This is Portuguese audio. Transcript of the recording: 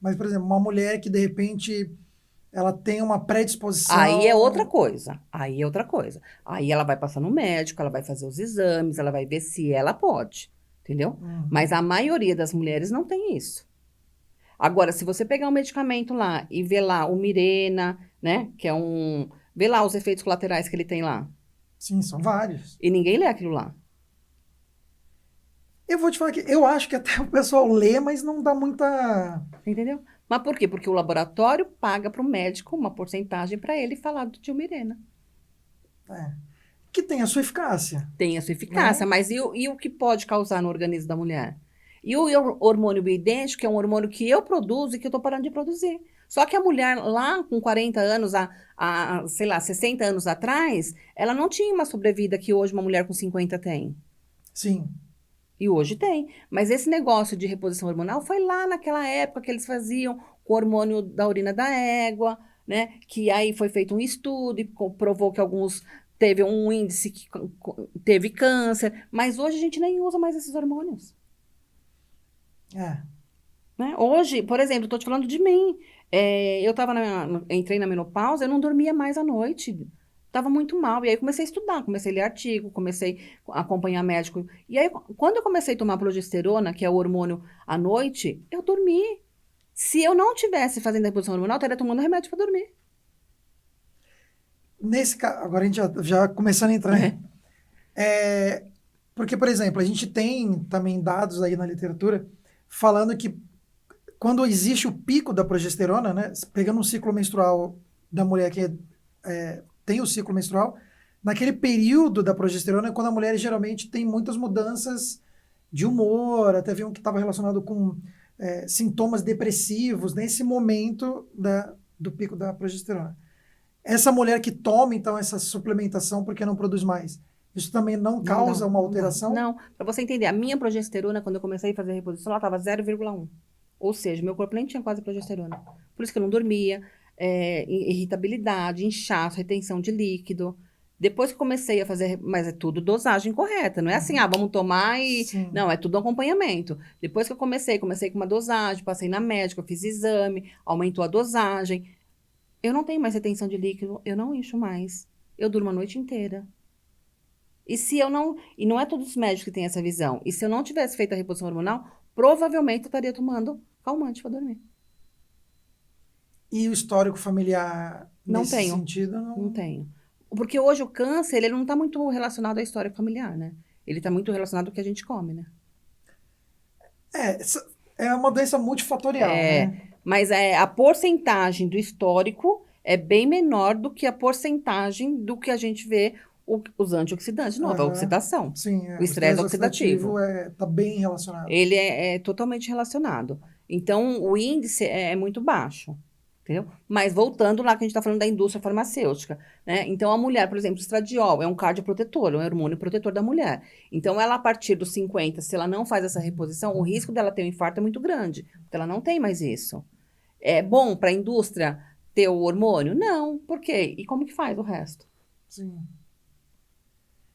Mas, por exemplo, uma mulher que, de repente, ela tem uma Aí é outra predisposição... coisa. Aí é outra coisa. Aí ela vai passar no médico, ela vai fazer os exames, ela vai ver se ela pode. Entendeu? Mas Uhum. a maioria das mulheres não tem isso. Agora, se você pegar um medicamento lá e ver lá o Mirena, né? Que é um. Vê lá os efeitos colaterais que ele tem lá. Sim, são vários. E ninguém lê aquilo lá. Eu vou te falar que eu acho que até o pessoal lê, mas não dá muita... Entendeu? Mas por quê? Porque o laboratório paga para o médico uma porcentagem para ele falar do tio Mirena. É, que tem a sua eficácia, Tem a sua eficácia, né? mas e o que pode causar no organismo da mulher? E o hormônio bioidêntico, que é um hormônio que eu produzo e que eu estou parando de produzir. Só que a mulher lá com 40 anos, sei lá, 60 anos atrás, ela não tinha uma sobrevida que hoje uma mulher com 50 tem. Sim. E hoje tem. Mas esse negócio de reposição hormonal foi lá naquela época que eles faziam com o hormônio da urina da égua, né? Que aí foi feito um estudo e provou que alguns teve um índice que teve câncer. Mas hoje a gente nem usa mais esses hormônios, É. né? Hoje, por exemplo, estou te falando de mim. Eu entrei na menopausa, eu não dormia mais à noite. Tava muito mal. E aí comecei a estudar, comecei a ler artigo, comecei a acompanhar médico. E aí, quando eu comecei a tomar progesterona, que é o hormônio à noite, eu dormi. Se eu não tivesse fazendo a reposição hormonal, eu estaria tomando remédio para dormir. Nesse caso, agora a gente já começando a entrar. É, porque, por exemplo, a gente tem também dados aí na literatura falando que quando existe o pico da progesterona, né, pegando um ciclo menstrual da mulher que tem o ciclo menstrual, naquele período da progesterona é quando a mulher geralmente tem muitas mudanças de humor, até vi um que estava relacionado com sintomas depressivos nesse momento do pico da progesterona. Essa mulher que toma, então, essa suplementação porque não produz mais, isso também não Não causa dá, uma não dá. alteração? Não, para você entender, a minha progesterona, quando eu comecei a fazer a reposição, ela estava 0,1. Ou seja, meu corpo nem tinha quase progesterona. Por isso que eu não dormia, irritabilidade, inchaço, retenção de líquido. Depois que eu comecei a fazer, mas é tudo dosagem correta, não é assim, Uhum. vamos tomar e. Sim. Não, é tudo acompanhamento. Depois que eu comecei com uma dosagem, passei na médica, fiz exame, aumentou a dosagem. Eu não tenho mais retenção de líquido, eu não incho mais. Eu durmo a noite inteira. E se eu não. E não é todos os médicos que têm essa visão. E se eu não tivesse feito a reposição hormonal, provavelmente eu estaria tomando calmante para dormir. E o histórico familiar Não nesse tenho. sentido Não não. tenho. Porque hoje o câncer, ele não está muito relacionado à história familiar, né? Ele está muito relacionado ao que a gente come, né? É uma doença multifatorial, né? Mas a porcentagem do histórico é bem menor do que a porcentagem do que a gente vê os antioxidantes. De novo, a Aham. oxidação, Sim, o o estresse estresse oxidativo oxidativo. tá bem relacionado. Ele é totalmente relacionado. Então, o índice é muito baixo, entendeu? Mas voltando lá que a gente está falando da indústria farmacêutica, né? Então, a mulher, por exemplo, o estradiol é um cardioprotetor, é um hormônio protetor da mulher. Então, ela, a partir dos 50, se ela não faz essa reposição, o risco dela ter um infarto é muito grande, porque ela não tem mais isso. É bom para a indústria ter o hormônio? Não. Por quê? E como que faz o resto? Sim.